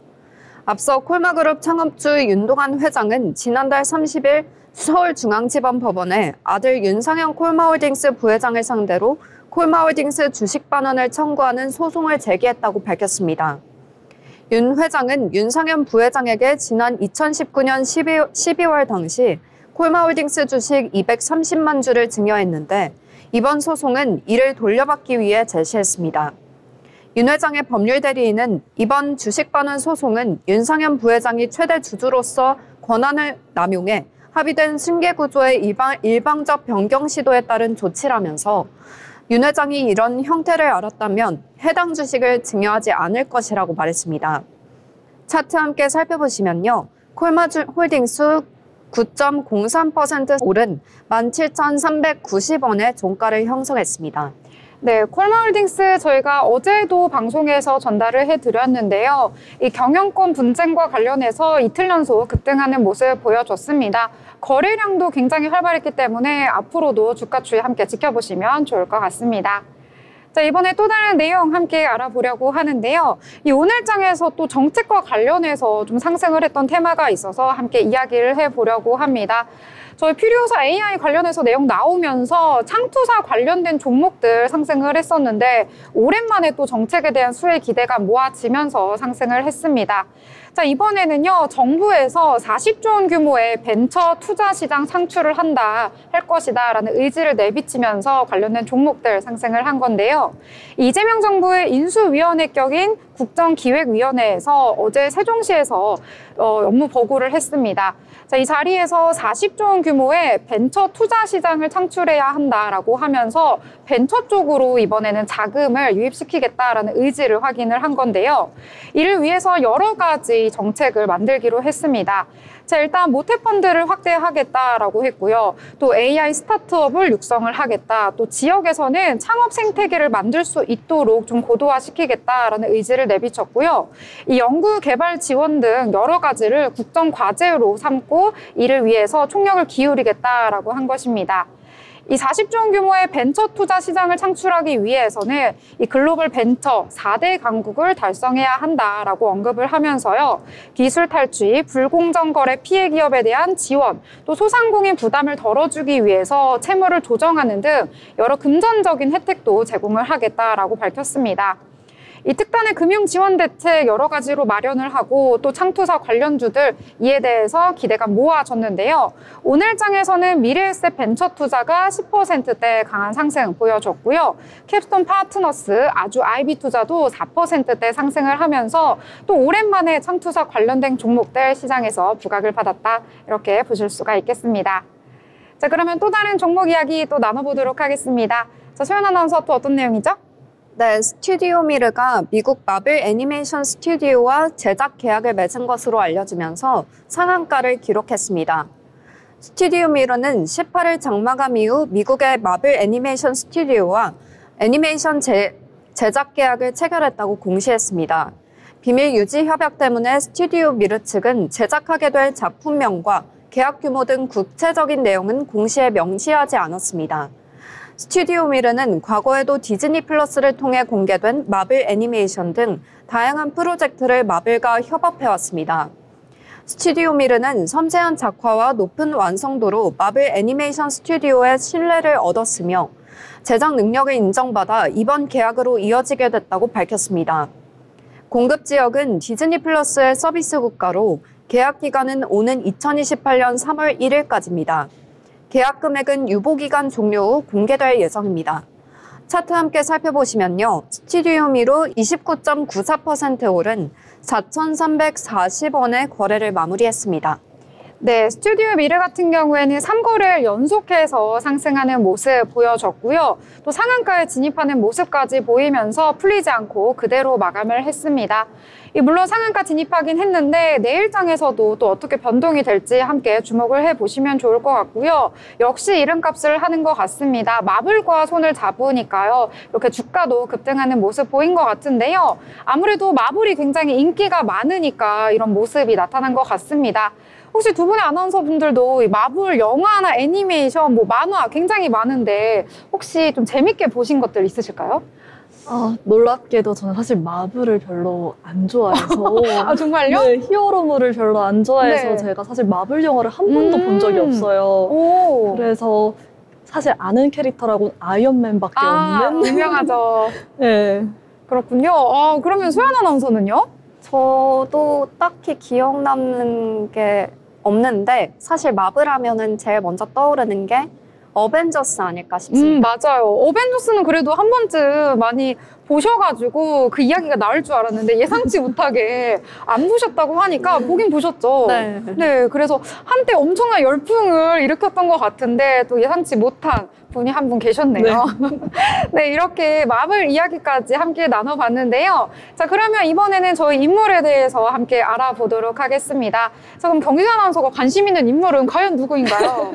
앞서 콜마그룹 창업주 윤동환 회장은 지난달 30일 서울중앙지방법원에 아들 윤상현 콜마홀딩스 부회장을 상대로 콜마홀딩스 주식 반환을 청구하는 소송을 제기했다고 밝혔습니다. 윤 회장은 윤상현 부회장에게 지난 2019년 12월 당시 콜마홀딩스 주식 230만 주를 증여했는데 이번 소송은 이를 돌려받기 위해 제시했습니다. 윤 회장의 법률 대리인은 이번 주식 반환 소송은 윤상현 부회장이 최대 주주로서 권한을 남용해 합의된 승계 구조의 일방적 변경 시도에 따른 조치라면서 윤 회장이 이런 형태를 알았다면 해당 주식을 증여하지 않을 것이라고 말했습니다. 차트 함께 살펴보시면요. 콜마홀딩스 9.03% 오른 17,390원의 종가를 형성했습니다. 네, 콜마홀딩스 저희가 어제도 방송에서 전달을 해드렸는데요. 이 경영권 분쟁과 관련해서 이틀 연속 급등하는 모습 보여줬습니다. 거래량도 굉장히 활발했기 때문에 앞으로도 주가 추이 함께 지켜보시면 좋을 것 같습니다. 자, 이번에 또 다른 내용 함께 알아보려고 하는데요. 이 오늘장에서 또 정책과 관련해서 좀 상승을 했던 테마가 있어서 함께 이야기를 해보려고 합니다. 저희 필요사 AI 관련해서 내용 나오면서 창투사 관련된 종목들 상승을 했었는데 오랜만에 또 정책에 대한 수혜 기대가 모아지면서 상승을 했습니다. 자, 이번에는요, 정부에서 40조 원 규모의 벤처 투자 시장 창출을 할 것이다 라는 의지를 내비치면서 관련된 종목들 상승을 한 건데요. 이재명 정부의 인수위원회 격인 국정기획위원회에서 어제 세종시에서 업무 보고를 했습니다. 자, 이 자리에서 40조 원 규모의 벤처 투자 시장을 창출해야 한다라고 하면서 벤처 쪽으로 이번에는 자금을 유입시키겠다라는 의지를 확인을 한 건데요. 이를 위해서 여러 가지 정책을 만들기로 했습니다. 자, 일단 모태펀드를 확대하겠다라고 했고요. 또 AI 스타트업을 육성을 하겠다. 또 지역에서는 창업 생태계를 만들 수 있도록 좀 고도화시키겠다라는 의지를 내비쳤고요. 이 연구 개발 지원 등 여러 가지를 국정 과제로 삼고 이를 위해서 총력을 기울이겠다라고 한 것입니다. 이 40조 원 규모의 벤처 투자 시장을 창출하기 위해서는 이 글로벌 벤처 4대 강국을 달성해야 한다라고 언급을 하면서요. 기술 탈취, 불공정 거래 피해 기업에 대한 지원, 또 소상공인 부담을 덜어주기 위해서 채무를 조정하는 등 여러 금전적인 혜택도 제공을 하겠다라고 밝혔습니다. 이 특단의 금융 지원 대책 여러 가지로 마련을 하고 또 창투사 관련주들 이에 대해서 기대가 모아졌는데요. 오늘장에서는 미래에셋 벤처 투자가 10%대 강한 상승 보여줬고요. 캡스톤 파트너스, 아주 IB 투자도 4%대 상승을 하면서 또 오랜만에 창투사 관련된 종목들 시장에서 부각을 받았다. 이렇게 보실 수가 있겠습니다. 자, 그러면 또 다른 종목 이야기 또 나눠보도록 하겠습니다. 자, 소연 아나운서 또 어떤 내용이죠? 네, 스튜디오 미르가 미국 마블 애니메이션 스튜디오와 제작 계약을 맺은 것으로 알려지면서 상한가를 기록했습니다. 스튜디오 미르는 18일 장마감 이후 미국의 마블 애니메이션 스튜디오와 애니메이션 제작 계약을 체결했다고 공시했습니다. 비밀 유지 협약 때문에 스튜디오 미르 측은 제작하게 될 작품명과 계약 규모 등 구체적인 내용은 공시에 명시하지 않았습니다. 스튜디오 미르는 과거에도 디즈니 플러스를 통해 공개된 마블 애니메이션 등 다양한 프로젝트를 마블과 협업해왔습니다. 스튜디오 미르는 섬세한 작화와 높은 완성도로 마블 애니메이션 스튜디오의 신뢰를 얻었으며 제작 능력을 인정받아 이번 계약으로 이어지게 됐다고 밝혔습니다. 공급 지역은 디즈니 플러스의 서비스 국가로 계약 기간은 오는 2028년 3월 1일까지입니다. 계약 금액은 유보기간 종료 후 공개될 예정입니다. 차트 함께 살펴보시면요. 스튜디오 미로 29.94% 오른 4,340원의 거래를 마무리했습니다. 네, 스튜디오 미르 같은 경우에는 3거래를 연속해서 상승하는 모습 보여줬고요. 또 상한가에 진입하는 모습까지 보이면서 풀리지 않고 그대로 마감을 했습니다. 물론 상한가 진입하긴 했는데 내일장에서도 또 어떻게 변동이 될지 함께 주목을 해보시면 좋을 것 같고요. 역시 이름값을 하는 것 같습니다. 마블과 손을 잡으니까요. 이렇게 주가도 급등하는 모습 보인 것 같은데요. 아무래도 마블이 굉장히 인기가 많으니까 이런 모습이 나타난 것 같습니다. 혹시 두 분의 아나운서분들도 마블 영화나 애니메이션, 만화 굉장히 많은데 혹시 좀 재밌게 보신 것들 있으실까요? 놀랍게도 저는 사실 마블을 별로 안 좋아해서 아, 정말요? 네, 히어로물을 별로 안 좋아해서 네. 제가 사실 마블 영화를 한 번도 본 적이 없어요. 오. 그래서 사실 아는 캐릭터라고는 아이언맨밖에 없는. 유명하죠. 네. 그렇군요. 그러면 소연 아나운서는요? 저도 딱히 기억 남는 게 없는데 사실 마블 하면은 제일 먼저 떠오르는 게 어벤져스 아닐까 싶습니다. 맞아요. 어벤져스는 그래도 한 번쯤 많이 보셔가지고 그 이야기가 나올 줄 알았는데 예상치 못하게 안 보셨다고 하니까 보긴 보셨죠. 네. 네, 그래서 한때 엄청난 열풍을 일으켰던 것 같은데 또 예상치 못한 분이 한 분 계셨네요. 네, 이렇게 마블 이야기까지 함께 나눠봤는데요. 자, 그러면 이번에는 저희 인물에 대해서 함께 알아보도록 하겠습니다. 자, 그럼 경진 아나운서가 관심 있는 인물은 과연 누구인가요?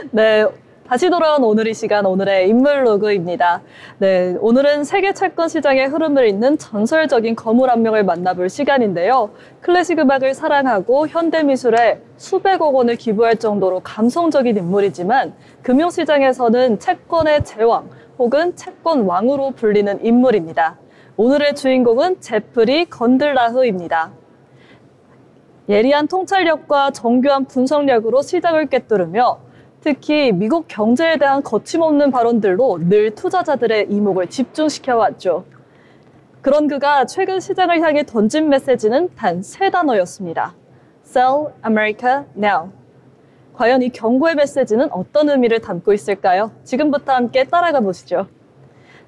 네. 다시 돌아온 오늘 이 시간, 오늘의 인물 로그입니다. 네, 오늘은 세계 채권 시장의 흐름을 잇는 전설적인 거물 한 명을 만나볼 시간인데요. 클래식 음악을 사랑하고 현대미술에 수백억 원을 기부할 정도로 감성적인 인물이지만 금융시장에서는 채권의 제왕 혹은 채권 왕으로 불리는 인물입니다. 오늘의 주인공은 제프리 건들라흐입니다. 예리한 통찰력과 정교한 분석력으로 시장을 꿰뚫으며 특히 미국 경제에 대한 거침없는 발언들로 늘 투자자들의 이목을 집중시켜왔죠. 그런 그가 최근 시장을 향해 던진 메시지는 단 3단어였습니다. Sell America Now. 과연 이 경고의 메시지는 어떤 의미를 담고 있을까요? 지금부터 함께 따라가 보시죠.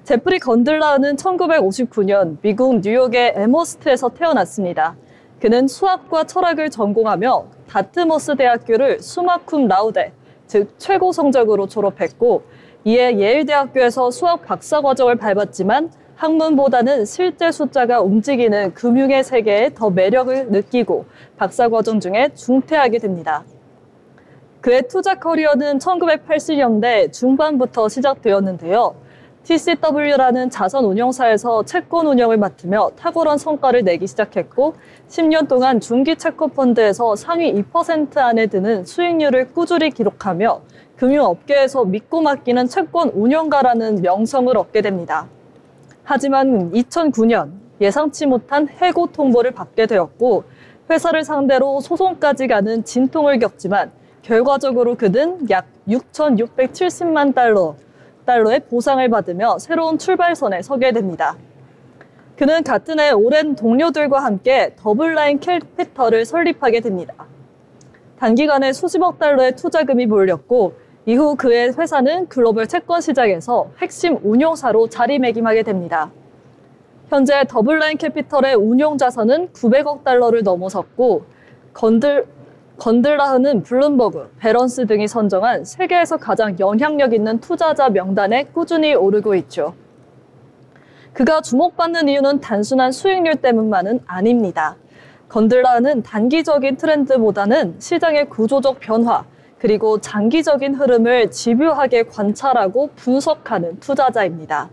제프리 건들라흐는 1959년 미국 뉴욕의 에머스트에서 태어났습니다. 그는 수학과 철학을 전공하며 다트머스 대학교를 수마쿰 라우데, 즉 최고 성적으로 졸업했고 이에 예일대학교에서 수학 박사과정을 밟았지만 학문보다는 실제 숫자가 움직이는 금융의 세계에 더 매력을 느끼고 박사과정 중에 중퇴하게 됩니다. 그의 투자 커리어는 1980년대 중반부터 시작되었는데요. TCW라는 자선 운용사에서 채권 운영을 맡으며 탁월한 성과를 내기 시작했고 10년 동안 중기 채권 펀드에서 상위 2% 안에 드는 수익률을 꾸준히 기록하며 금융업계에서 믿고 맡기는 채권 운영가라는 명성을 얻게 됩니다. 하지만 2009년 예상치 못한 해고 통보를 받게 되었고 회사를 상대로 소송까지 가는 진통을 겪지만 결과적으로 그는 약 6,670만 달러의 보상을 받으며 새로운 출발선에 서게 됩니다. 그는 같은 해 오랜 동료들과 함께 더블라인 캐피털을 설립하게 됩니다. 단기간에 수십억 달러의 투자금이 몰렸고 이후 그의 회사는 글로벌 채권 시장에서 핵심 운용사로 자리매김하게 됩니다. 현재 더블라인 캐피털의 운용 자산은 900억 달러를 넘어섰고 건들라흐는 블룸버그, 배런스 등이 선정한 세계에서 가장 영향력 있는 투자자 명단에 꾸준히 오르고 있죠. 그가 주목받는 이유는 단순한 수익률 때문만은 아닙니다. 건들라흐는 단기적인 트렌드보다는 시장의 구조적 변화, 그리고 장기적인 흐름을 집요하게 관찰하고 분석하는 투자자입니다.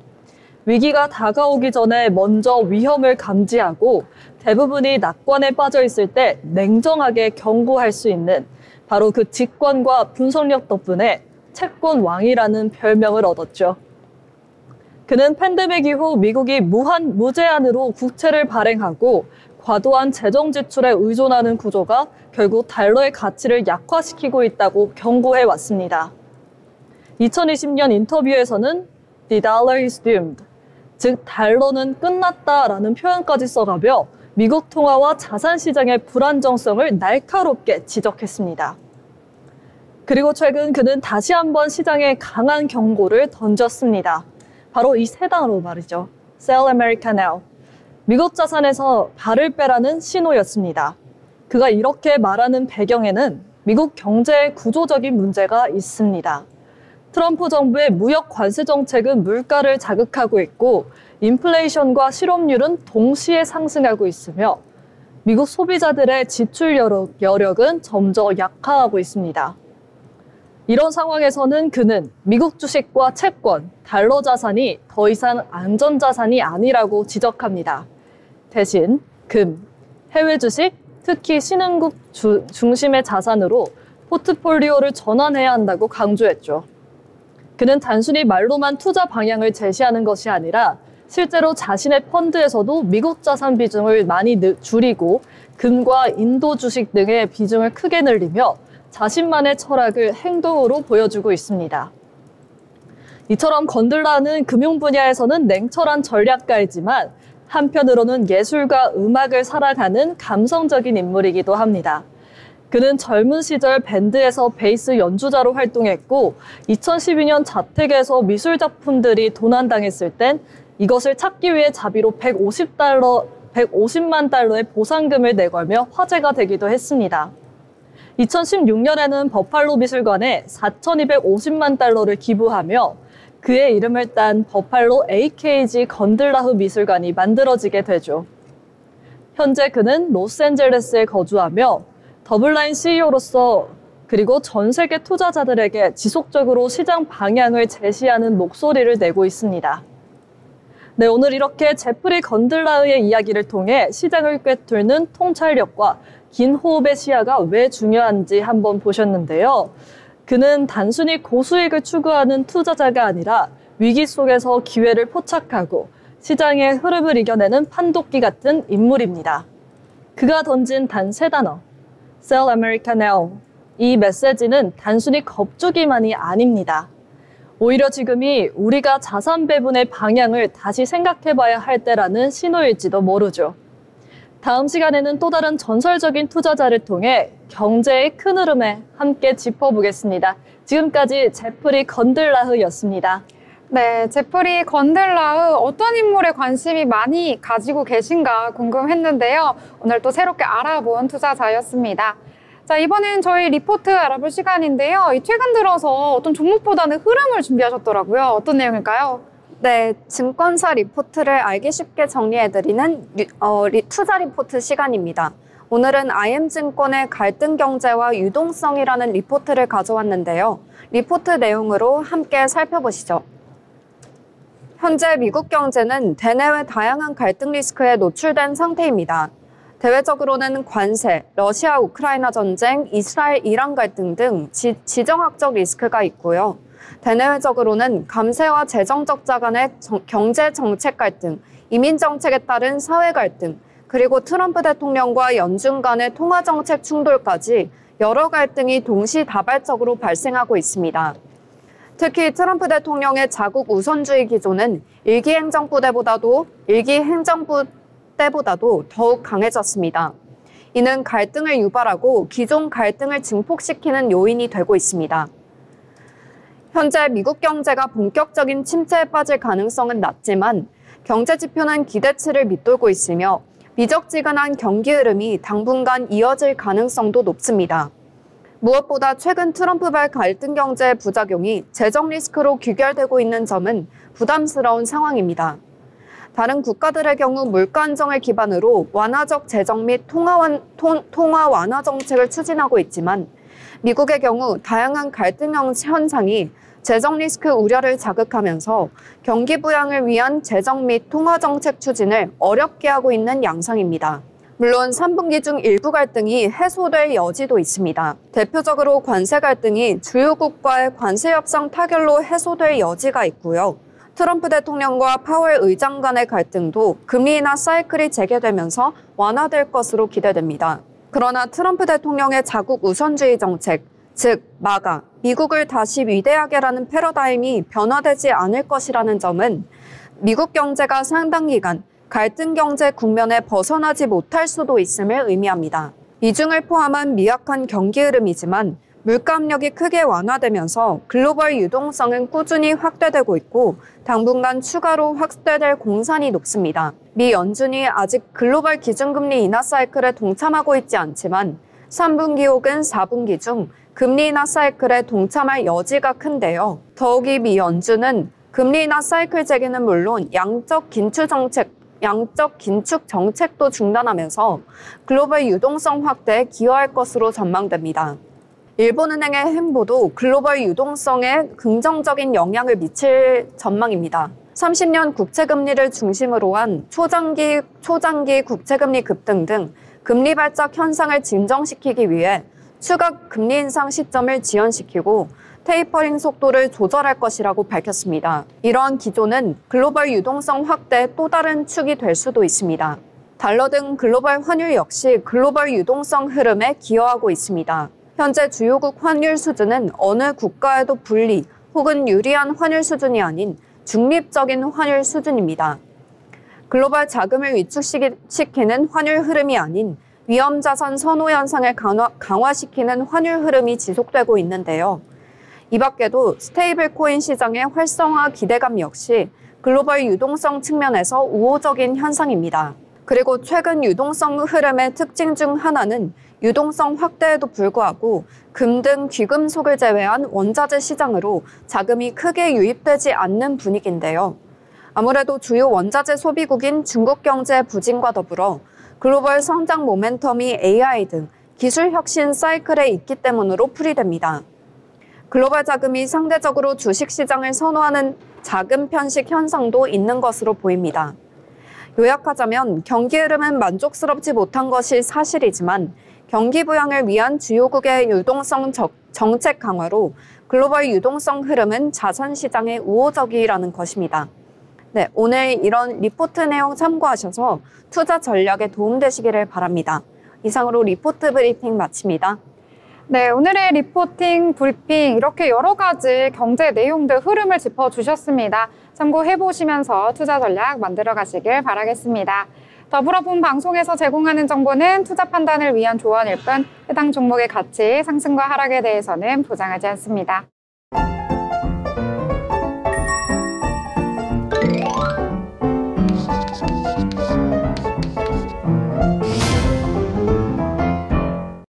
위기가 다가오기 전에 먼저 위험을 감지하고 대부분이 낙관에 빠져 있을 때 냉정하게 경고할 수 있는 바로 그 직관과 분석력 덕분에 채권 왕이라는 별명을 얻었죠. 그는 팬데믹 이후 미국이 무제한으로 국채를 발행하고 과도한 재정 지출에 의존하는 구조가 결국 달러의 가치를 약화시키고 있다고 경고해 왔습니다. 2020년 인터뷰에서는 The dollar is doomed, 즉 달러는 끝났다라는 표현까지 써가며 미국 통화와 자산 시장의 불안정성을 날카롭게 지적했습니다. 그리고 최근 그는 다시 한번 시장에 강한 경고를 던졌습니다. 바로 이 3단어로 말이죠. Sell America Now. 미국 자산에서 발을 빼라는 신호였습니다. 그가 이렇게 말하는 배경에는 미국 경제의 구조적인 문제가 있습니다. 트럼프 정부의 무역 관세 정책은 물가를 자극하고 있고 인플레이션과 실업률은 동시에 상승하고 있으며 미국 소비자들의 지출 여력은 점점 약화하고 있습니다. 이런 상황에서는 그는 미국 주식과 채권, 달러 자산이 더 이상 안전자산이 아니라고 지적합니다. 대신 금, 해외 주식, 특히 신흥국 중심의 자산으로 포트폴리오를 전환해야 한다고 강조했죠. 그는 단순히 말로만 투자 방향을 제시하는 것이 아니라 실제로 자신의 펀드에서도 미국 자산 비중을 많이 줄이고 금과 인도 주식 등의 비중을 크게 늘리며 자신만의 철학을 행동으로 보여주고 있습니다. 이처럼 건들라는 금융 분야에서는 냉철한 전략가이지만 한편으로는 예술과 음악을 살아가는 감성적인 인물이기도 합니다. 그는 젊은 시절 밴드에서 베이스 연주자로 활동했고 2012년 자택에서 미술 작품들이 도난당했을 땐 이것을 찾기 위해 자비로 150만 달러의 보상금을 내걸며 화제가 되기도 했습니다. 2016년에는 버팔로 미술관에 4,250만 달러를 기부하며 그의 이름을 딴 버팔로 AKG 건들라흐 미술관이 만들어지게 되죠. 현재 그는 로스앤젤레스에 거주하며 더블라인 CEO로서 그리고 전 세계 투자자들에게 지속적으로 시장 방향을 제시하는 목소리를 내고 있습니다. 네, 오늘 이렇게 제프리 건들라흐의 이야기를 통해 시장을 꿰뚫는 통찰력과 긴 호흡의 시야가 왜 중요한지 한번 보셨는데요. 그는 단순히 고수익을 추구하는 투자자가 아니라 위기 속에서 기회를 포착하고 시장의 흐름을 이겨내는 판도끼 같은 인물입니다. 그가 던진 단 3단어, Sell America Now. 이 메시지는 단순히 겁주기만이 아닙니다. 오히려 지금이 우리가 자산 배분의 방향을 다시 생각해봐야 할 때라는 신호일지도 모르죠. 다음 시간에는 또 다른 전설적인 투자자를 통해 경제의 큰 흐름에 함께 짚어보겠습니다. 지금까지 제프리 건들라흐였습니다. 네, 제프리 건들라흐 어떤 인물에 관심이 많이 가지고 계신가 궁금했는데요. 오늘 또 새롭게 알아본 투자자였습니다. 자, 이번엔 저희 리포트 알아볼 시간인데요. 최근 들어서 어떤 종목보다는 흐름을 준비하셨더라고요. 어떤 내용일까요? 네, 증권사 리포트를 알기 쉽게 정리해드리는 투자 리포트 시간입니다. 오늘은 IM증권의 갈등 경제와 유동성이라는 리포트를 가져왔는데요. 리포트 내용으로 함께 살펴보시죠. 현재 미국 경제는 대내외 다양한 갈등 리스크에 노출된 상태입니다. 대외적으로는 관세, 러시아 우크라이나 전쟁, 이스라엘 이란 갈등 등 지정학적 리스크가 있고요. 대내외적으로는 감세와 재정 적자 간의 경제 정책 갈등, 이민 정책에 따른 사회 갈등, 그리고 트럼프 대통령과 연준 간의 통화 정책 충돌까지 여러 갈등이 동시다발적으로 발생하고 있습니다. 특히 트럼프 대통령의 자국 우선주의 기조는 일기 행정부 때보다도 더욱 강해졌습니다. 이는 갈등을 유발하고 기존 갈등을 증폭시키는 요인이 되고 있습니다. 현재 미국 경제가 본격적인 침체에 빠질 가능성은 낮지만 경제 지표는 기대치를 밑돌고 있으며 미적지근한 경기 흐름이 당분간 이어질 가능성도 높습니다. 무엇보다 최근 트럼프발 갈등 경제의 부작용이 재정 리스크로 귀결되고 있는 점은 부담스러운 상황입니다. 다른 국가들의 경우 물가 안정을 기반으로 완화적 재정 및 통화 완화 정책을 추진하고 있지만 미국의 경우 다양한 갈등 현상이 재정 리스크 우려를 자극하면서 경기 부양을 위한 재정 및 통화 정책 추진을 어렵게 하고 있는 양상입니다. 물론 3분기 중 일부 갈등이 해소될 여지도 있습니다. 대표적으로 관세 갈등이 주요국과의 관세 협상 타결로 해소될 여지가 있고요. 트럼프 대통령과 파월 의장 간의 갈등도 금리 인하 사이클이 재개되면서 완화될 것으로 기대됩니다. 그러나 트럼프 대통령의 자국 우선주의 정책, 즉 마가, 미국을 다시 위대하게라는 패러다임이 변화되지 않을 것이라는 점은 미국 경제가 상당 기간 갈등 경제 국면에 벗어나지 못할 수도 있음을 의미합니다. 이중을 포함한 미약한 경기 흐름이지만 물가 압력이 크게 완화되면서 글로벌 유동성은 꾸준히 확대되고 있고 당분간 추가로 확대될 공산이 높습니다. 미 연준이 아직 글로벌 기준금리 인하 사이클에 동참하고 있지 않지만 3분기 혹은 4분기 중 금리 인하 사이클에 동참할 여지가 큰데요. 더욱이 미 연준은 금리 인하 사이클 재개는 물론 양적 긴축 양적 긴축 정책도 중단하면서 글로벌 유동성 확대에 기여할 것으로 전망됩니다. 일본은행의 행보도 글로벌 유동성에 긍정적인 영향을 미칠 전망입니다. 30년 국채금리를 중심으로 한 초장기 국채금리 급등 등 금리 발작 현상을 진정시키기 위해 추가 금리 인상 시점을 지연시키고 테이퍼링 속도를 조절할 것이라고 밝혔습니다. 이러한 기조는 글로벌 유동성 확대의 또 다른 축이 될 수도 있습니다. 달러 등 글로벌 환율 역시 글로벌 유동성 흐름에 기여하고 있습니다. 현재 주요국 환율 수준은 어느 국가에도 불리 혹은 유리한 환율 수준이 아닌 중립적인 환율 수준입니다. 글로벌 자금을 위축시키는 환율 흐름이 아닌 위험자산 선호 현상을 강화시키는 환율 흐름이 지속되고 있는데요. 이 밖에도 스테이블 코인 시장의 활성화 기대감 역시 글로벌 유동성 측면에서 우호적인 현상입니다. 그리고 최근 유동성 흐름의 특징 중 하나는 유동성 확대에도 불구하고 금 등 귀금속을 제외한 원자재 시장으로 자금이 크게 유입되지 않는 분위기인데요. 아무래도 주요 원자재 소비국인 중국 경제의 부진과 더불어 글로벌 성장 모멘텀이 AI 등 기술 혁신 사이클에 있기 때문으로 풀이됩니다. 글로벌 자금이 상대적으로 주식시장을 선호하는 자금 편식 현상도 있는 것으로 보입니다. 요약하자면 경기 흐름은 만족스럽지 못한 것이 사실이지만 경기 부양을 위한 주요국의 유동성 정책 강화로 글로벌 유동성 흐름은 자산 시장에 우호적이라는 것입니다. 네, 오늘 이런 리포트 내용 참고하셔서 투자 전략에 도움되시기를 바랍니다. 이상으로 리포트 브리핑 마칩니다. 네, 오늘의 리포팅 브리핑 이렇게 여러 가지 경제 내용들 흐름을 짚어주셨습니다. 참고해보시면서 투자 전략 만들어 가시길 바라겠습니다. 더불어 본 방송에서 제공하는 정보는 투자 판단을 위한 조언일 뿐 해당 종목의 가치, 상승과 하락에 대해서는 보장하지 않습니다.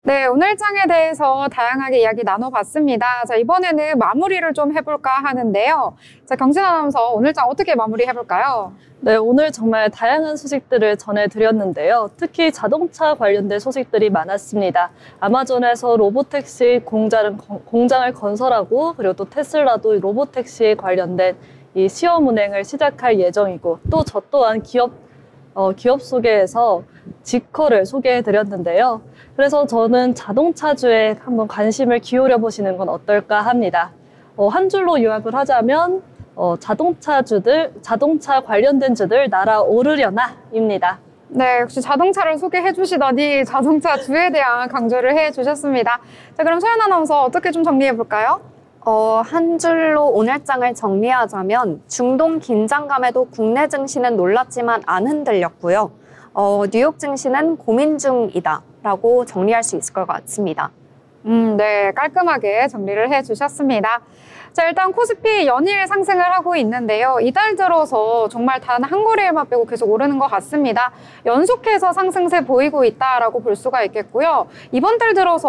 네, 오늘 장에 대해서 다양하게 이야기 나눠봤습니다. 자, 이번에는 마무리를 좀 해볼까 하는데요. 자, 경진 아나운서 오늘 장 어떻게 마무리해볼까요? 네, 오늘 정말 다양한 소식들을 전해드렸는데요. 특히 자동차 관련된 소식들이 많았습니다. 아마존에서 로보택시 공장을 건설하고 그리고 또 테슬라도 로보택시에 관련된 이 시험 운행을 시작할 예정이고 또 저 또한 기업 소개에서 지커를 소개해드렸는데요. 그래서 저는 자동차주에 한번 관심을 기울여 보시는 건 어떨까 합니다. 한 줄로 요약을 하자면 자동차 관련된 주들 날아오르려나입니다. 네, 역시 자동차를 소개해 주시더니 자동차 주에 대한 강조를 해 주셨습니다. 자, 그럼 소연 아나운서 어떻게 좀 정리해 볼까요? 한 줄로 오늘 장을 정리하자면 중동 긴장감에도 국내 증시는 놀랐지만 안 흔들렸고요. 뉴욕 증시는 고민 중이다라고 정리할 수 있을 것 같습니다. 네, 깔끔하게 정리를 해주셨습니다. 자, 일단 코스피 연일 상승을 하고 있는데요. 이달 들어서 정말 단 한 거래일만 빼고 계속 오르는 것 같습니다. 연속해서 상승세 보이고 있다라고 볼 수가 있겠고요. 이번 달 들어서